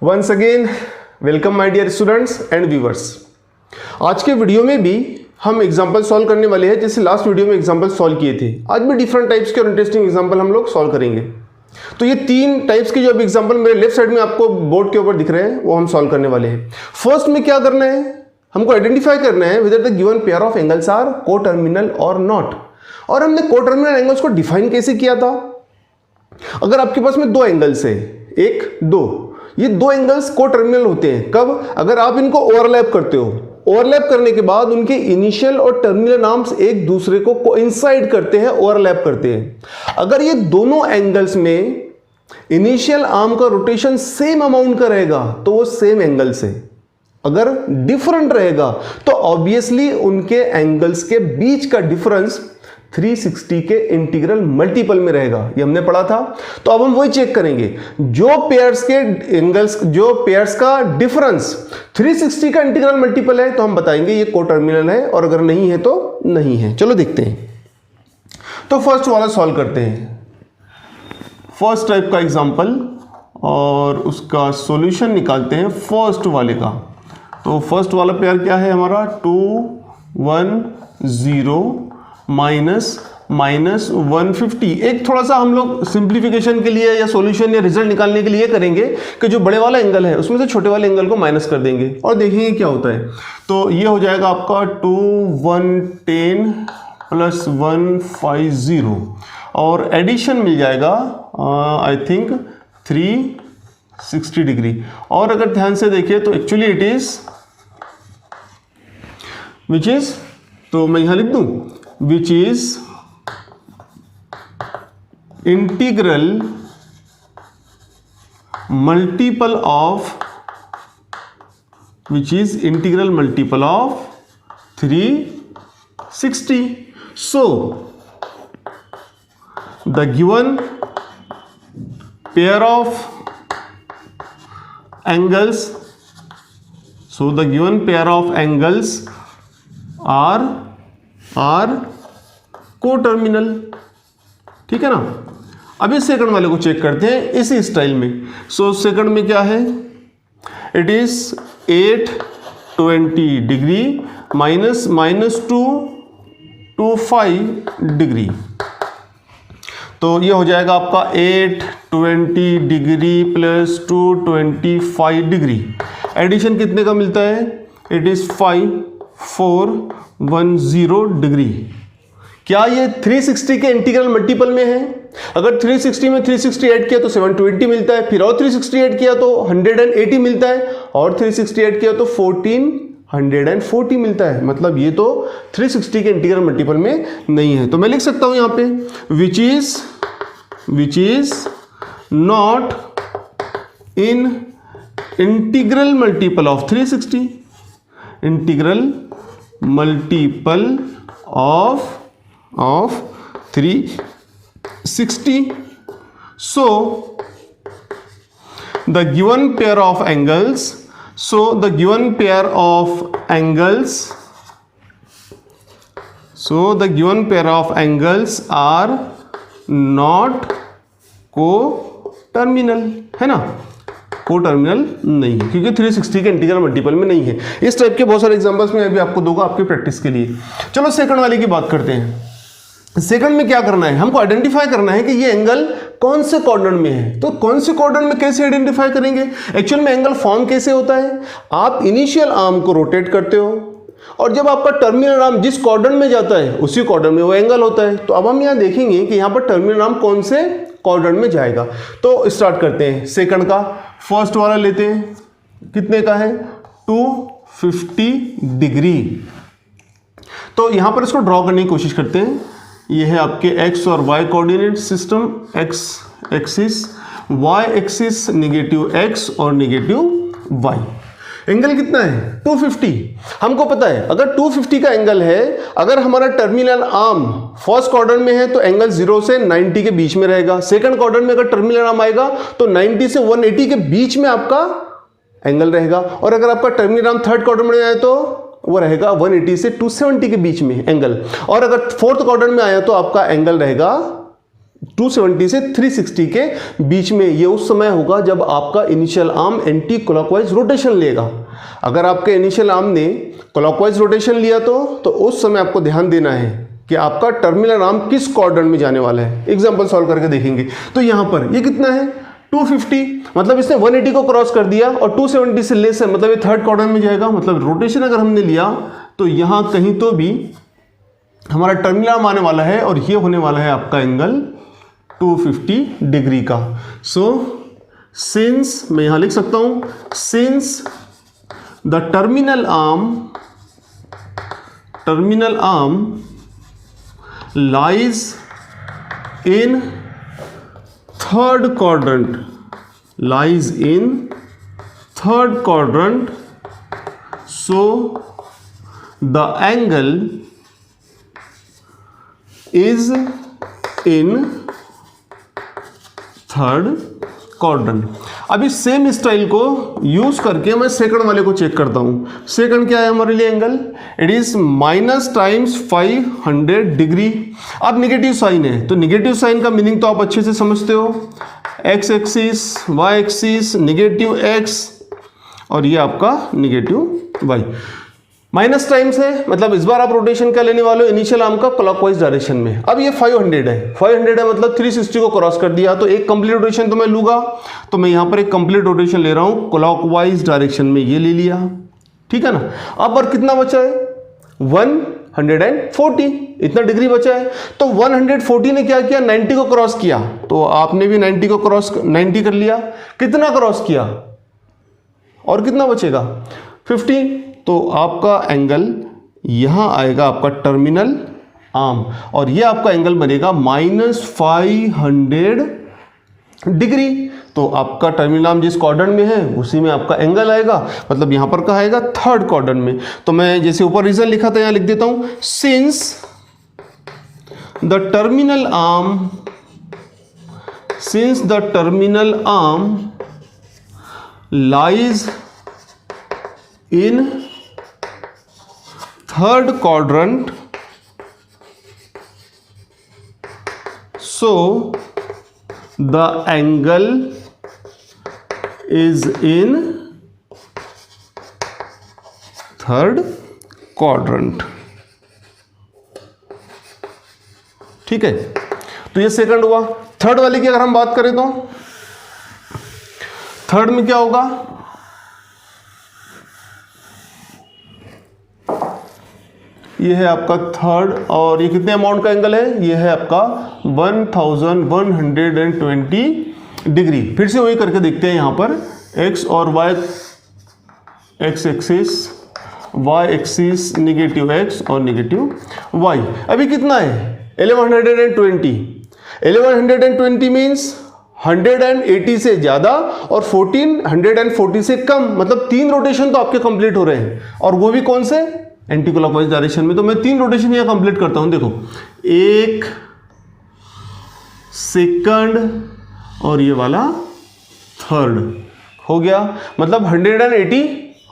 Once again welcome my dear students and viewers. आज के video में भी हम एग्जांपल सॉल्व करने वाले हैं, जैसे लास्ट वीडियो में एग्जांपल सॉल्व किए थे। आज भी डिफरेंट टाइप्स के और इंटरेस्टिंग एग्जांपल हम लोग सॉल्व करेंगे। तो ये तीन टाइप्स के जो अभी एग्जांपल मेरे लेफ्ट साइड में आपको बोर्ड के ऊपर दिख रहे हैं वो हम सॉल्व करने वाले हैं। फर्स्ट में क्या करना है, हमको आइडेंटिफाई करना है whether the given pair of angles are coterminal और नॉट। और हमने कोटर्मिनल एंगल्स को डिफाइन कैसे किया था। अगर आपके पास में दो एंगल्स है, एक दो, ये दो एंगल्स कोटर्मिनल होते हैं कब, अगर आप इनको ओवरलैप करते हो। ओवरलैप करने के बाद उनके इनिशियल और टर्मिनल आर्म्स एक दूसरे को कोइंसाइड करते हैं, ओवरलैप करते हैं। अगर ये दोनों एंगल्स में इनिशियल आर्म का रोटेशन सेम अमाउंट का रहेगा तो वो सेम एंगल्स है। अगर डिफरेंट रहेगा तो ऑब्वियसली उनके एंगल्स के बीच का डिफरेंस 360 के इंटीग्रल मल्टीपल में रहेगा, ये हमने पढ़ा था। तो अब हम वही चेक करेंगे, जो पेयर्स के एंगल्स, जो पेयर्स का डिफरेंस 360 का इंटीग्रल मल्टीपल है तो हम बताएंगे ये कोटर्मिनल है, और अगर नहीं है तो नहीं है। चलो देखते हैं। तो फर्स्ट वाला सॉल्व करते हैं, फर्स्ट टाइप का एग्जांपल, और उसका सॉल्यूशन निकालते हैं फर्स्ट वाले का। तो फर्स्ट वाला पेयर क्या है हमारा, 2 1 0 माइनस 150। एक थोड़ा सा हम लोग सिंप्लीफिकेशन के लिए या सॉल्यूशन या रिजल्ट निकालने के लिए करेंगे कि जो बड़े वाला एंगल है उसमें से छोटे वाले एंगल को माइनस कर देंगे और देखेंगे क्या होता है। तो ये हो जाएगा आपका 2 110 प्लस 150, और एडिशन मिल जाएगा आई थिंक 360 डिग्री। और अगर ध्यान से देखिए तो actually it is which is, तो मैं यहां लिख दूं which is integral multiple of 360. So the given pair of angles are coterminal, ठीक है ना। अब इस सेकंड वाले को चेक करते हैं इसी स्टाइल में। सो सेकंड में क्या है, it is 820 degree minus -225 degree. तो ये हो जाएगा आपका 820 डिग्री प्लस 225 डिग्री। एडिशन कितने का मिलता है, इट इज 5410 डिग्री। क्या ये 360 के इंटीग्रल मल्टीपल में है। अगर 360 में 360 ऐड किया तो 720 मिलता है, फिर और 360 ऐड किया तो 180 मिलता है, और 360 ऐड किया तो 1440 मिलता है। मतलब ये तो 360 के इंटीग्रल मल्टीपल में नहीं है। तो मैं लिख सकता हूं यहां पे which is not in integral multiple of 360, integral multiple of 360. So the given pair of angles are not co-terminal, है ना। कोटर्मिनल नहीं है क्योंकि 360 के इंटीग्रल मल्टीपल में नहीं है। इस टाइप के बहुत सारे एग्जांपल्स में अभी आपको दूंगा आपकी प्रैक्टिस के लिए। चलो सेकंड वाले की बात करते हैं। सेकंड में क्या करना है, हमको आइडेंटिफाई करना है कि ये एंगल कौन से क्वाड्रेंट में है। तो कौन से क्वाड्रेंट में कैसे आइडेंटिफाई करेंगे, एक्चुअल में एंगल फॉर्म कैसे होता है। आप इनिशियल आर्म को रोटेट करते हो और जब आपका टर्मिनल आर्म जिस क्वाड्रेंट में जाता है उसी क्वाड्रेंट में वो एंगल होता है। तो अब हम यहाँ देखेंगे कि यहाँ पर टर्मिनल आर्म कौन से क्वाड्रेंट में जाएगा। तो स्टार्ट करते हैं सेकंड का। फर्स्ट वाला लेते हैं, कितने का है, 250 डिग्री। तो यहां पर इसको ड्रॉ करने की कोशिश करते हैं। ये है आपके एक्स और y coordinate system, x axis, y axis, negative x और नेगेटिव वाई। एंगल कितना है, 250। हमको पता है अगर 250 का एंगल है, अगर हमारा टर्मिनल आर्म फर्स्ट क्वाड्रेंट में है तो एंगल 0 से 90 के बीच में रहेगा। सेकंड क्वाड्रेंट में अगर टर्मिनल आर्म आएगा तो 90 से 180 के बीच में आपका एंगल रहेगा। और अगर आपका टर्मिनल आर्म थर्ड क्वाड्रेंट में आए तो वो रहेगा 180 से 270 के बीच में एंगल। और अगर फोर्थ क्वाड्रेंट में आया तो आपका एंगल रहेगा 270 से 360 के बीच में। ये उस समय होगा जब आपका initial arm anti clockwise rotation लेगा। अगर आपके इनिशियल आर्म ने क्लॉकवाइज रोटेशन लिया तो उस समय आपको ध्यान देना है कि आपका टर्मिनल आर्म किस क्वाड्रेंट में जाने वाला है। एग्जांपल सॉल्व करके देखेंगे। तो यहां पर ये कितना है 250, मतलब इसने 180 को क्रॉस कर दिया और 270 से लेस है, मतलब ये थर्ड क्वाड्रेंट में जाएगा। मतलब रोटेशन अगर हमने लिया तो यहां कहीं तो भी हमारा टर्मिनल आर्म आने वाला है और ये होने वाला है आपका एंगल 250 डिग्री का। सो सिंस मैं यहां लिख सकता हूं, since the terminal arm lies in third quadrant, so the angle is in third quadrant. अभी सेम स्टाइल को यूज करके मैं सेकंड वाले को चेक करता हूं। सेकंड क्या है हमारे लिए angle, it is minus times 500 degree. अब निगेटिव साइन है तो निगेटिव साइन का मीनिंग तो आप अच्छे से समझते हो, x axis y axis negative x और ये आपका नेगेटिव वाई। माइनस टाइम्स है मतलब इस बार आप रोटेशन क्या लेने वाले हो, इनिशियल आर्म का क्लॉकवाइज डायरेक्शन में। अब ये 500 है, 500 है मतलब 360 को क्रॉस कर दिया तो एक कंप्लीट रोटेशन तो मैं लूंगा। तो मैं यहां पर एक कंप्लीट रोटेशन ले रहा हूं क्लॉकवाइज डायरेक्शन में, ये ले लिया, ठीक है ना। अब और कितना बचा है 140, इतना डिग्री बचा है। तो 140 ने क्या किया 90 को क्रॉस किया, तो आपने भी 90 को क्रॉस 90 कर लिया। कितना क्रॉस किया और कितना बचेगा 50। तो आपका एंगल यहां आएगा आपका टर्मिनल आर्म और ये आपका एंगल बनेगा -500 डिग्री। तो आपका टर्मिनल आर्म जिस क्वाड्रेंट में है उसी में आपका एंगल आएगा, मतलब यहां पर कहा आएगा थर्ड क्वाड्रेंट में। तो मैं जैसे ऊपर रीजन लिखा था यहां लिख देता हूं, since the terminal arm lies in third quadrant, so the angle is in third quadrant। ठीक है, तो ये सेकंड हुआ। थर्ड वाले की अगर हम बात करें तो थर्ड में क्या होगा, ये है आपका थर्ड और ये कितने अमाउंट का एंगल है, ये है आपका 1120 डिग्री। फिर से वही करके देखते हैं यहां पर एक्स और y, x axis y axis negative x और नेगेटिव वाई। अभी कितना है 1120 मीन्स 180 से ज्यादा और 1440 से कम, मतलब 3 रोटेशन तो आपके कंप्लीट हो रहे हैं और वो भी कौन से एंटी क्लॉकवाइज डायरेक्शन में। तो मैं 3 रोटेशन यहां कंप्लीट करता हूं, देखो एक सेकंड और ये वाला थर्ड हो गया, मतलब 180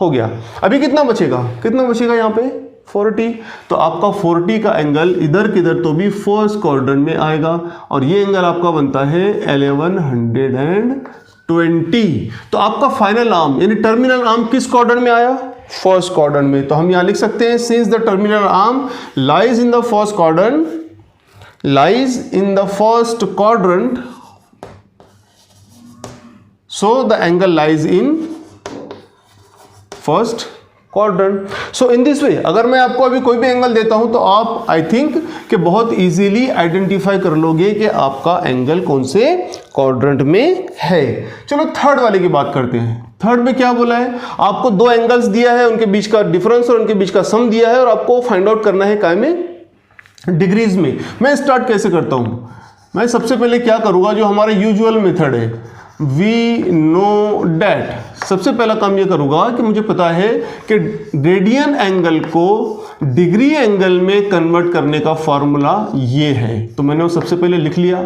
हो गया। अभी कितना बचेगा यहां पे 40। तो आपका 40 का एंगल इधर किधर तो भी फर्स्ट क्वाड्रेंट में आएगा और ये एंगल आपका बनता है 1120। तो आपका फाइनल आर्म यानी टर्मिनल आर्म किस क्वाड्रेंट में आया, फर्स्ट क्वाड्रेंट में। तो हम यहां लिख सकते हैं since the terminal arm lies in the first quadrant, so the angle lies in first quadrant। so in this way अगर मैं आपको अभी कोई भी एंगल देता हूं तो आप आई थिंक कि बहुत इजीली आइडेंटिफाई कर लोगे कि आपका एंगल कौन से क्वाड्रेंट में है। चलो थर्ड वाले की बात करते हैं। थर्ड में क्या बोला है, आपको 2 एंगल्स दिया है, उनके बीच का डिफरेंस और उनके बीच का सम दिया है और आपको फाइंड आउट करना है काय में, डिग्रीज में। मैं स्टार्ट कैसे करता हूं, मैं सबसे पहले क्या करूंगा, जो हमारा यूजुअल मेथड है वी नो डैट, सबसे पहला काम ये करूंगा कि मुझे पता है कि रेडियन एंगल को डिग्री एंगल में कन्वर्ट करने का फॉर्मूला ये है। तो मैंने वो सबसे पहले लिख लिया।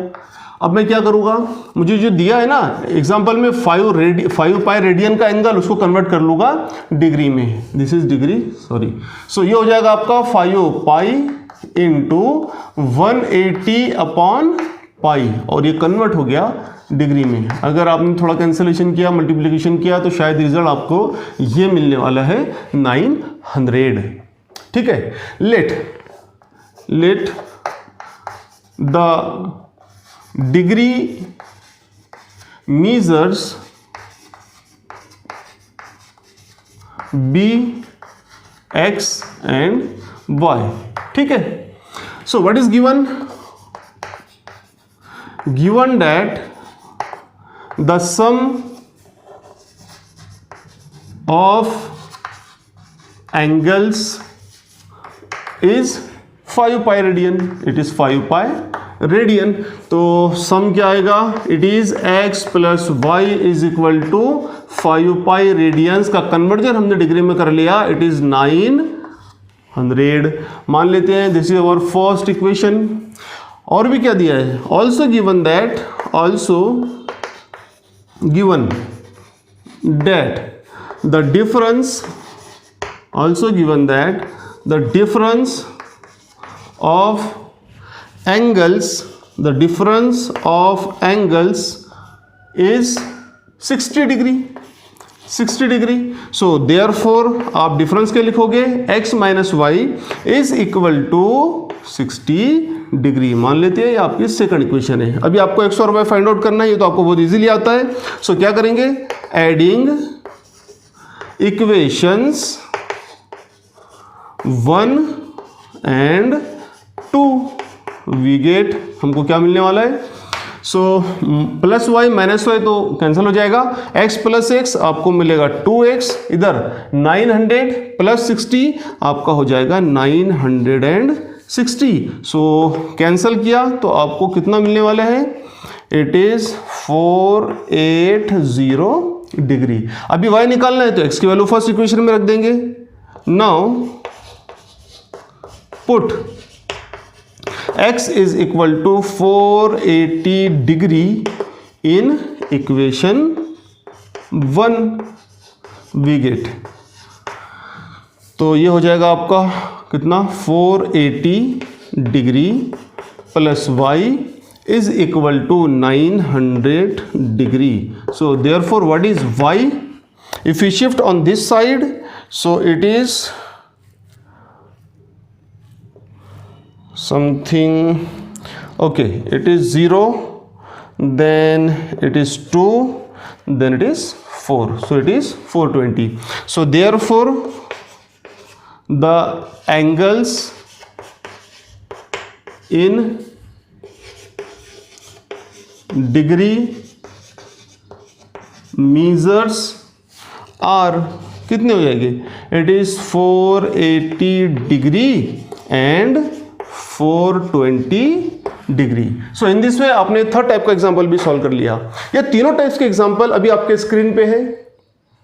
अब मैं क्या करूंगा, मुझे जो दिया है ना एग्जांपल में 5 पाई रेडियन का एंगल, उसको कन्वर्ट कर लूंगा डिग्री में, दिस इज डिग्री सॉरी। सो ये हो जाएगा आपका 5 पाई इंटू 180 अपॉन पाई, और ये कन्वर्ट हो गया डिग्री में। अगर आपने थोड़ा कैंसिलेशन किया, मल्टीप्लिकेशन किया, तो शायद रिजल्ट आपको ये मिलने वाला है 900। ठीक है, let the degree measures b, x and y। ठीक है, so what is given that the sum of angles is 5 pi radian, it is 5 pi radian. तो सम क्या आएगा, it is x plus y is equal to 5 pi radians का conversion हमने degree में कर लिया, इट इज 900 मान लेते हैं। This is our first equation. और भी क्या दिया है, also given that the difference of angles is 60 degree. So therefore आप डिफरेंस क्या लिखोगे, x minus y is equal to 60 degree मान लेते हैं। ये आपकी सेकंड इक्वेशन है। अभी आपको x और y फाइंड आउट करना है, ये तो आपको बहुत इजीली आता है। सो क्या करेंगे, adding equations 1 and 2 we get, हमको क्या मिलने वाला है, so plus y minus y तो कैंसिल हो जाएगा, x प्लस एक्स आपको मिलेगा 2x, इधर 900 प्लस 60 आपका हो जाएगा 960। सो कैंसिल किया तो आपको कितना मिलने वाला है, इट इज 480 डिग्री। अभी y निकालना है तो x की वैल्यू फर्स्ट इक्वेशन में रख देंगे। Now put x is equal to 480 degree in equation 1 we get. तो ये हो जाएगा आपका कितना, 480 degree plus y is equal to 900 degree. So therefore what is y, if you shift on this side, so it is something, okay, it is 0, then it is 2, then it is 4, so it is 420. So therefore the angles in degree measures are कितने हो जाएंगे, it is 480 degree and 420 degree. So in this way आपने third type का example भी solve कर लिया। ये तीनों टाइप्स के एग्जांपल अभी आपके स्क्रीन पे है,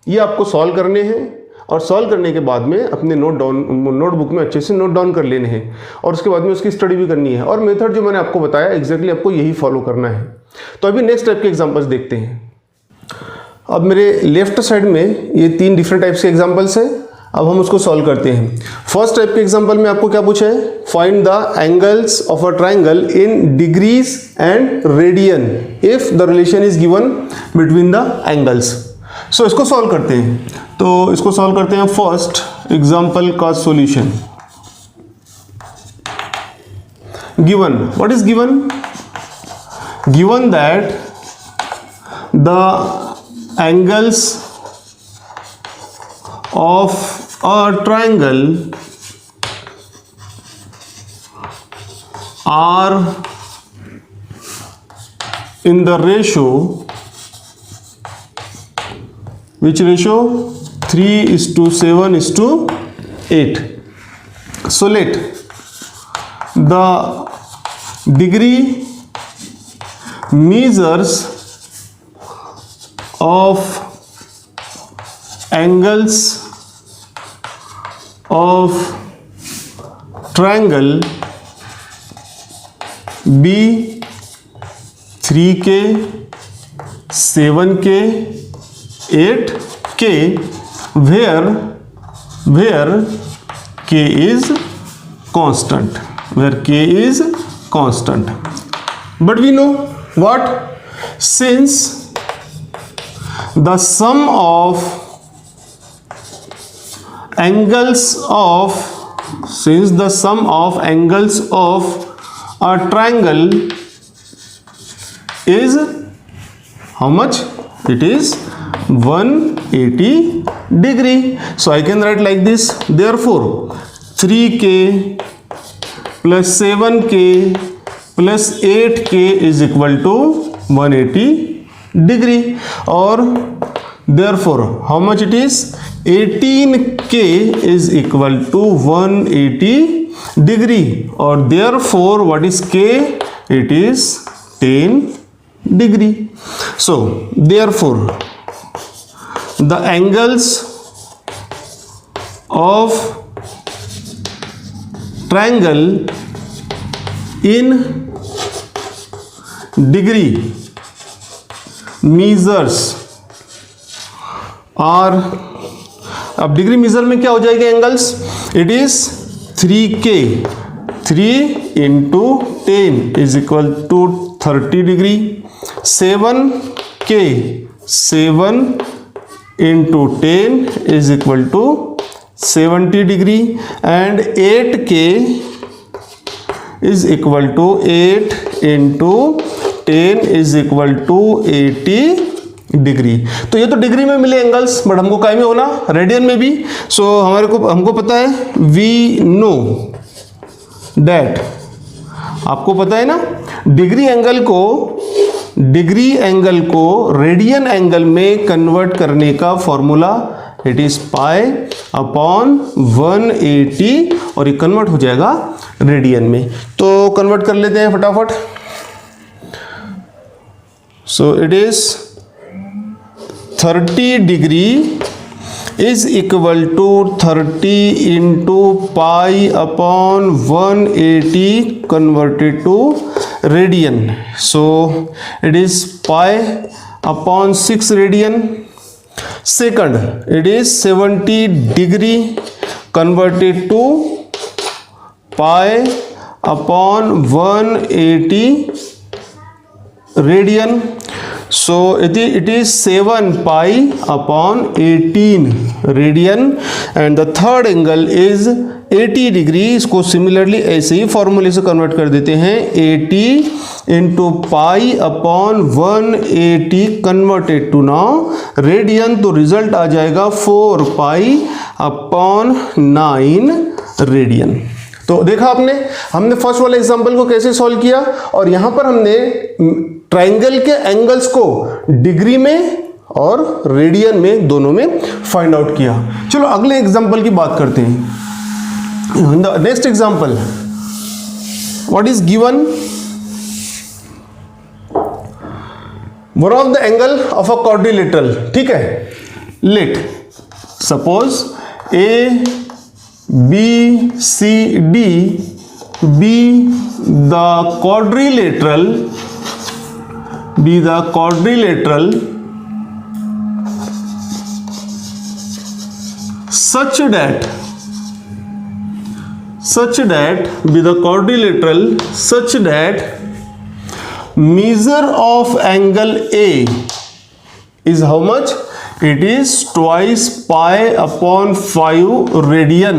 ये आपको सॉल्व करने हैं और सॉल्व करने के बाद में अपने नोटबुक में अच्छे से नोट डाउन कर लेने हैं और उसके बाद में उसकी स्टडी भी करनी है। और मेथड जो मैंने आपको बताया एग्जैक्टली आपको यही फॉलो करना है। तो अभी नेक्स्ट टाइप के एग्जाम्पल्स देखते हैं। अब मेरे लेफ्ट साइड में ये 3 डिफरेंट टाइप्स के एग्जाम्पल्स हैं। अब हम उसको सॉल्व करते हैं। फर्स्ट टाइप के एग्जांपल में आपको क्या पूछा है, find the angles of a triangle in degrees and radian if the relation is given between the angles. So इसको सॉल्व करते हैं। तो इसको सॉल्व करते हैं। फर्स्ट एग्जांपल का solution, given, what is given, given that the angles of a triangle are in the ratio, which ratio, 3:7:8. So let the degree measures of angles of triangle B 3K 7K 8K where K is constant, where K is constant. but we know what, since the sum of angles of a triangle is how much? It is 180 degree. So I can write like this, therefore 3k plus 7k plus 8k is equal to 180 degree, or therefore how much it is? 18k is equal to 180 degree, or therefore what is k? It is 10 degree. So therefore the angles of triangle in degree measures are, अब degree measure में क्या हो जाएगा angles? It is 3k 3 into 10 is equal to 30 degree, 7k 7 into 10 is equal to 70 degree, and 8k is equal to 8 into 10 is equal to 80 degree. तो ये तो degree में मिले एंगल्स, बट हमको काय में होना? रेडियन में भी। सो हमको पता है, वी नो दैट, आपको पता है ना, डिग्री एंगल को रेडियन एंगल में कन्वर्ट करने का formula it is pi upon 180, और ये कन्वर्ट हो जाएगा रेडियन में। तो कन्वर्ट कर लेते हैं फटाफट। So it is 30 degree is equal to 30 into pi upon 180 converted to radian. So it is pi upon 6 radian. Second, it is 70 degree converted to pi upon 180 radian. So it is 7 pi upon 18 radian, and the third angle is 80 degree. इसको similarly ऐसे ही फॉर्मूले से convert कर देते हैं, 80 into pi upon 180 converted to now radian. तो result आ जाएगा 4 पाई अपॉन 9 रेडियन। तो देखा हमने फर्स्ट वाले एग्जांपल को कैसे सॉल्व किया, और यहां पर हमने ट्राइंगल के एंगल्स को डिग्री में और रेडियन में दोनों में फाइंड आउट किया। चलो अगले एग्जांपल की बात करते हैं। Next example, what is given? One of the angle of a quadrilateral, ठीक है, let suppose A B C D be the quadrilateral such that measure of angle A is how much? It is twice pi upon 5 radian.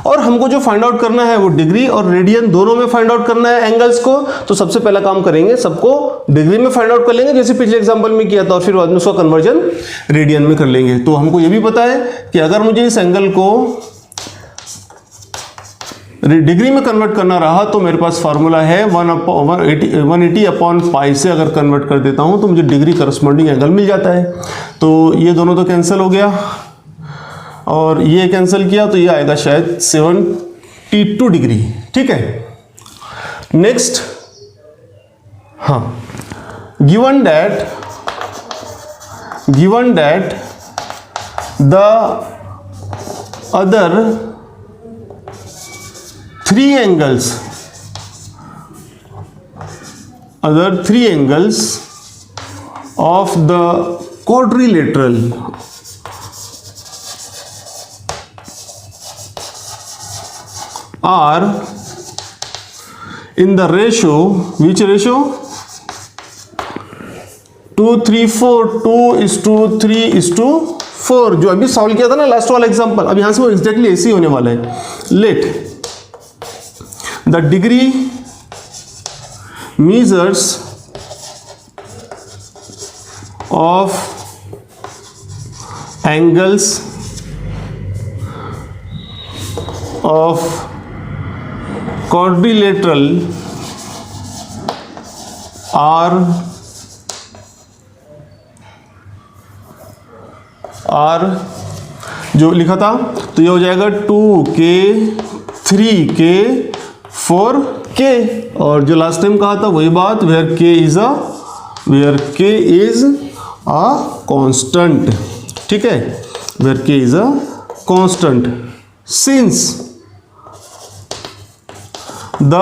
और हमको जो find out करना है वो degree और radian दोनों में फाइंड आउट करना है एंगल्स को। तो सबसे पहला काम करेंगे, सबको डिग्री में फाइंड आउट कर लेंगे जैसे पिछले एग्जांपल में किया था, और फिर बाद में उसका कन्वर्जन रेडियन में कर लेंगे। तो हमको ये भी पता है कि अगर मुझे इस एंगल को डिग्री में कन्वर्ट करना रहा तो मेरे पास फार्मूला है 180 अपॉन पाई से अगर कन्वर्ट कर देता हूं तो मुझे डिग्री करस्पॉन्डिंग एंगल मिल जाता है। तो ये दोनों तो कैंसिल हो गया और ये कैंसिल किया, तो ये आएगा शायद 72 डिग्री। ठीक है, नेक्स्ट, हाँ, given that the other three angles of the quadrilateral are in the ratio, which ratio? 2 3 4 2:3:4 जो अभी सॉल्व किया था ना लास्ट वाला एग्जांपल, अब यहां से वो एग्जैक्टली ऐसे ही होने वाला है. Let the degree measures of angles of quadrilateral are जो लिखा था तो ये हो जाएगा 2K 3K 4K, और जो लास्ट टाइम कहा था वही बात, where K is a constant. ठीक है, where K is a constant. Since the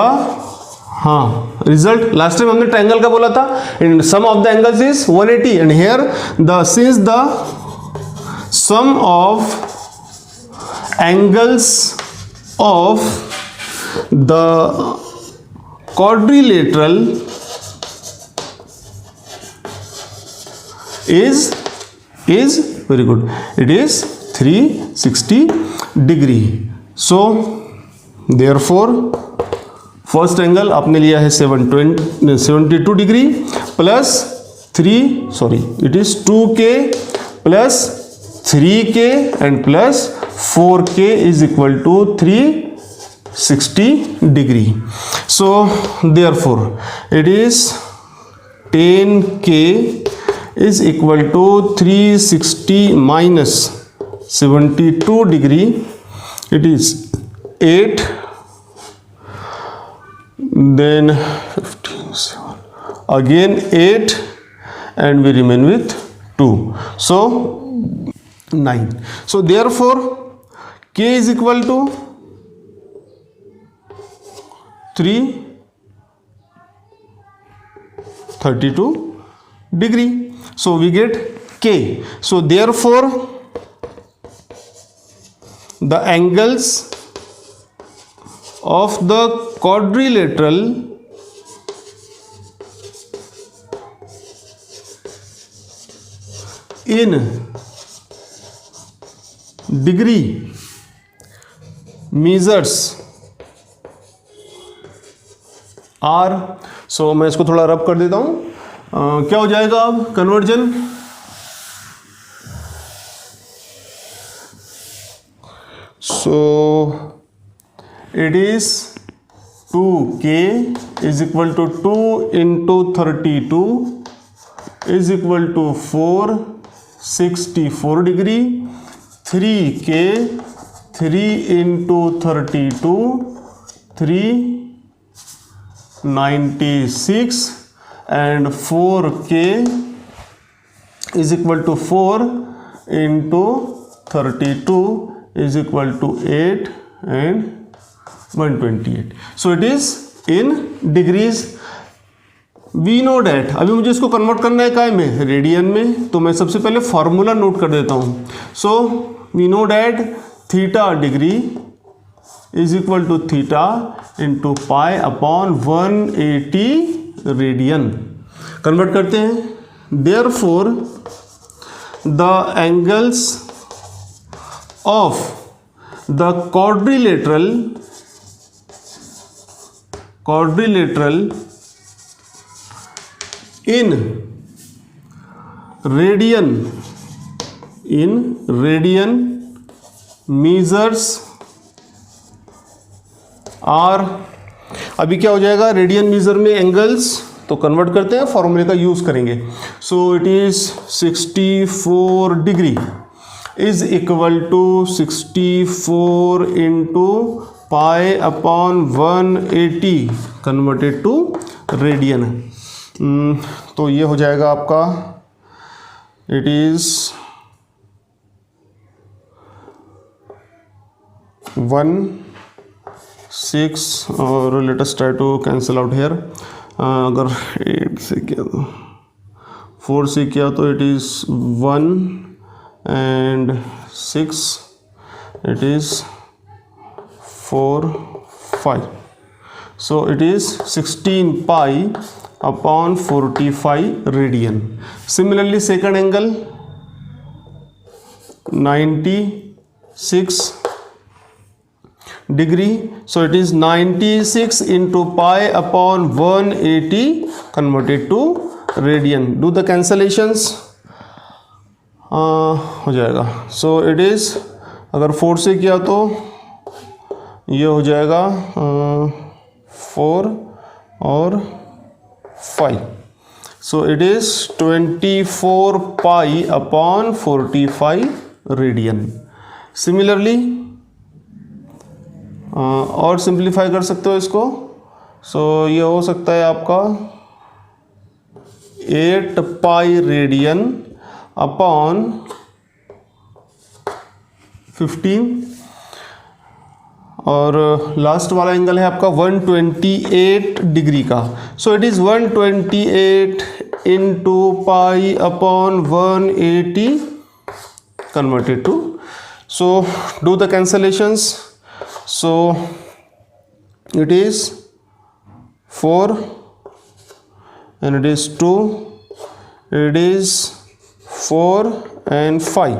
result last time हमने ट्रायंगल का बोला था, in sum of the angles is 180 and here the since the sum of angles of the quadrilateral is very good, it is 360 degree. So therefore first angle आपने लिया है 72 degree plus 2K plus 3K and plus 4K is equal to 360 degree. So therefore it is 10K is equal to 360 minus 72 degree. It is 8, then 15, 7, again 8, and we remain with 2. So 9. So therefore K is equal to 332 degree. So we get K. So therefore the angles of the quadrilateral in degree measures R. सो मैं इसको थोड़ा रब कर देता हूं. क्या हो जाएगा अब conversion? So it is 2K is equal to 2 into 32 is equal to 464 degree. 3K 3 into 32 396 and 4K is equal to 4 into 32 is equal to 8 and 128. So it is in degrees. We know that. अभी मुझे इसको convert करना है काय में? Radian में. तो मैं सबसे पहले फॉर्मूला नोट कर देता हूँ. So we know that theta degree is equal to theta into pi upon 180 radian. Convert करते हैं. Therefore the angles of the quadrilateral in radian measures R. अभी क्या हो जाएगा? रेडियन मीजर में एंगल्स, तो कन्वर्ट करते हैं, फॉर्मूले का यूज करेंगे. So it is 64 degree is equal to 64 into pi upon 180 converted to radian. तो ये हो जाएगा आपका, इट इज 1.6 और let us try to cancel out here. अगर 8 से किया तो 4 से किया तो it is 1 and 6, it is 4 5. So it is 16 pi upon 45 radian. Similarly, second angle 96 degree. So it is 96 into pi upon 180 converted to radian. Do the cancellations. हो जाएगा. So it is, अगर 4 से किया तो ये हो जाएगा 4 और 5. So it is 24 pi upon 45 radian. Similarly, और सिंप्लीफाई कर सकते हो इसको. So ये हो सकता है आपका 8 pi radian upon 15. और लास्ट वाला एंगल है आपका 128 डिग्री का. So it is 128 into pi upon 180 converted to. So do the cancellations. So it is 4 and it is 2, it is 4 and 5.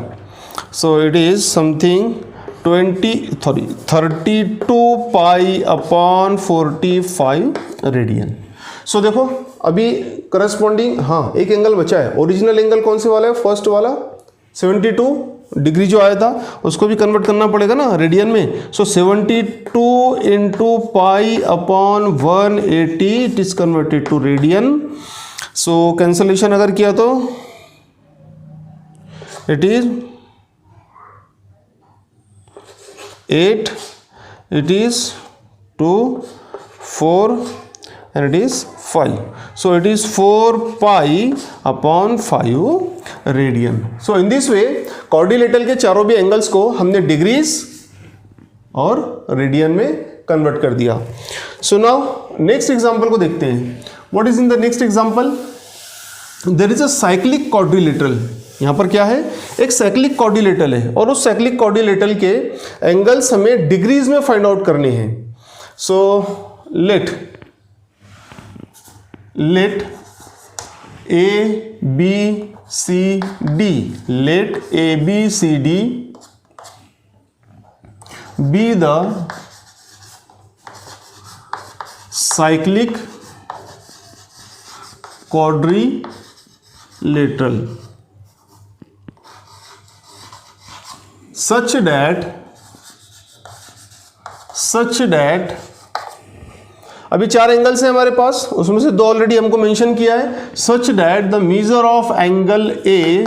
So it is something 32 pi upon 45 radian. सो देखो अभी corresponding, हाँ एक angle बचा है. Original angle कौन से वाला है? फर्स्ट वाला 72 डिग्री जो आया था उसको भी कन्वर्ट करना पड़ेगा ना रेडियन में. So 72 into pi upon 180 it is converted to radian. So cancellation अगर किया तो it is 8, it is 2, 4 and it is 5. So it is 4 pi upon 5 radian. So in this way quadrilateral के चारों भी एंगल्स को हमने degrees और radian में कन्वर्ट कर दिया. सो नाउ नेक्स्ट एग्जांपल को देखते हैं. What is in the next example? There is a cyclic quadrilateral. यहाँ पर क्या है? एक साइक्लिक क्वाड्रिलेटरल है और उस साइक्लिक क्वाड्रिलेटरल के एंगल्स हमें डिग्रीज में फाइंड आउट करने हैं. So let A B C D, let A B C D be the cyclic quadrilateral such that अभी 4 एंगल्स हैं हमारे पास, उसमें से 2 ऑलरेडी हमको मेंशन किया है. Such that the measure of angle A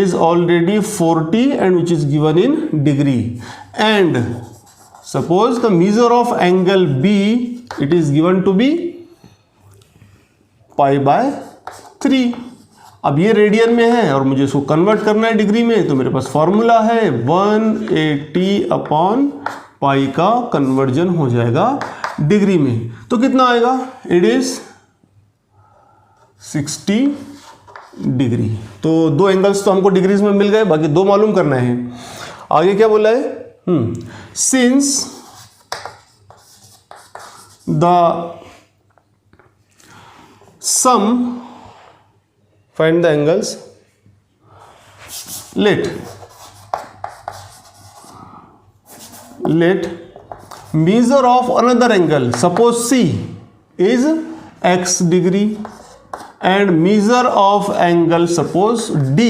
is already 40 and which is given in degree, and suppose the measure of angle B it is given to be pi by 3. अब ये radian में है और मुझे इसको convert करना है degree में, तो मेरे पास फॉर्मूला है 180 अपॉन पाई का कन्वर्जन हो जाएगा डिग्री में. तो कितना आएगा? It is 60 degree. तो 2 एंगल्स तो हमको डिग्रीज में मिल गए, बाकी 2 मालूम करना है. आगे क्या बोला है? Since the sum, find the angles, let measure of another angle, suppose C is x degree and measure of angle suppose D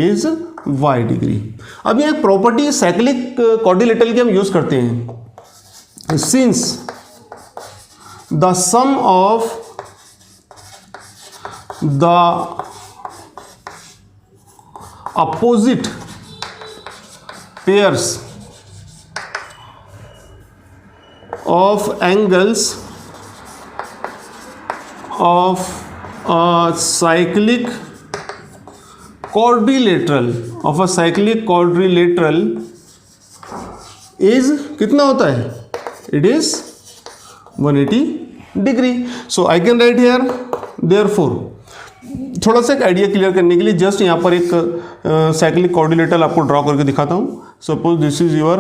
is y degree. अब ये एक प्रॉपर्टी साइक्लिक क्वाड्रिलेटरल की हम यूज करते हैं. Since the sum of the opposite pairs of angles of a cyclic quadrilateral is कितना होता है? It is 180 degree. So I can write here therefore, थोड़ा सा एक आइडिया क्लियर करने के लिए जस्ट यहाँ पर एक साइक्लिक क्वाड्रिलेटरल आपको ड्रॉ करके दिखाता हूँ. Suppose this is your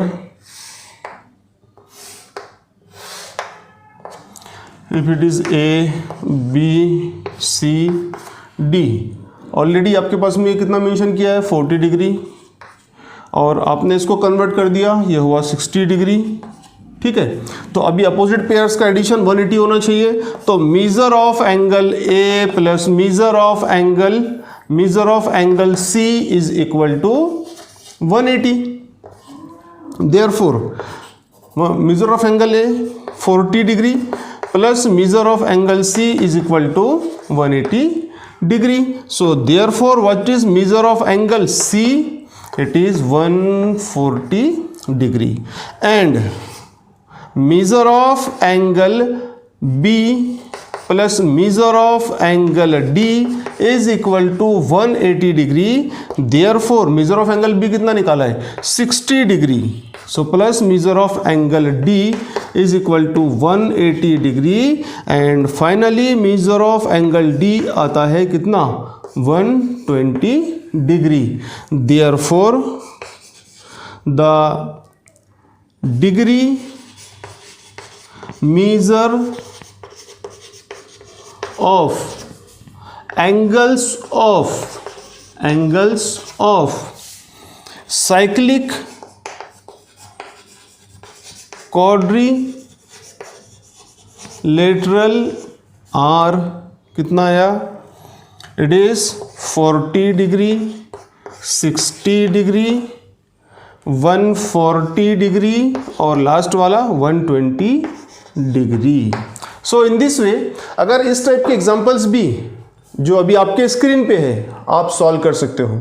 if it is A B C D, already आपके पास में ये कितना मेंशन किया है 40 डिग्री, और आपने इसको कन्वर्ट कर दिया, ये हुआ 60 डिग्री। ठीक है, तो अभी अपोजिट पेयर्स का एडिशन 180 होना चाहिए। तो measure of angle A plus measure of angle C is equal to 180। Therefore measure of angle A 40 degree plus measure of angle C is equal to 180 degree. So therefore what is measure of angle C? It is 140 degree and measure of angle B plus measure of angle D is equal to 180 degree. Therefore measure of angle B कितना निकाला है 60 degree. So plus measure of angle D is equal to 180 degree and finally measure of angle D आता है कितना 120 degree. Therefore the degree measure of angles of cyclic quadrilateral are कितना आया? It is 40 degree, 60 degree, 140 degree और last वाला 120 degree. So in this way अगर इस type के एग्जांपल्स भी जो अभी आपके स्क्रीन पे है आप सॉल्व कर सकते हो,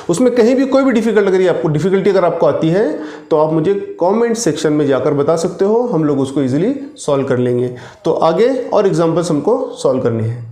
उसमें कहीं भी कोई भी डिफिकल्टी अगर आपको आती है तो आप मुझे कमेंट सेक्शन में जाकर बता सकते हो, हम लोग उसको इजीली सॉल्व कर लेंगे। तो आगे और एग्जांपल्स हमको सॉल्व करने हैं।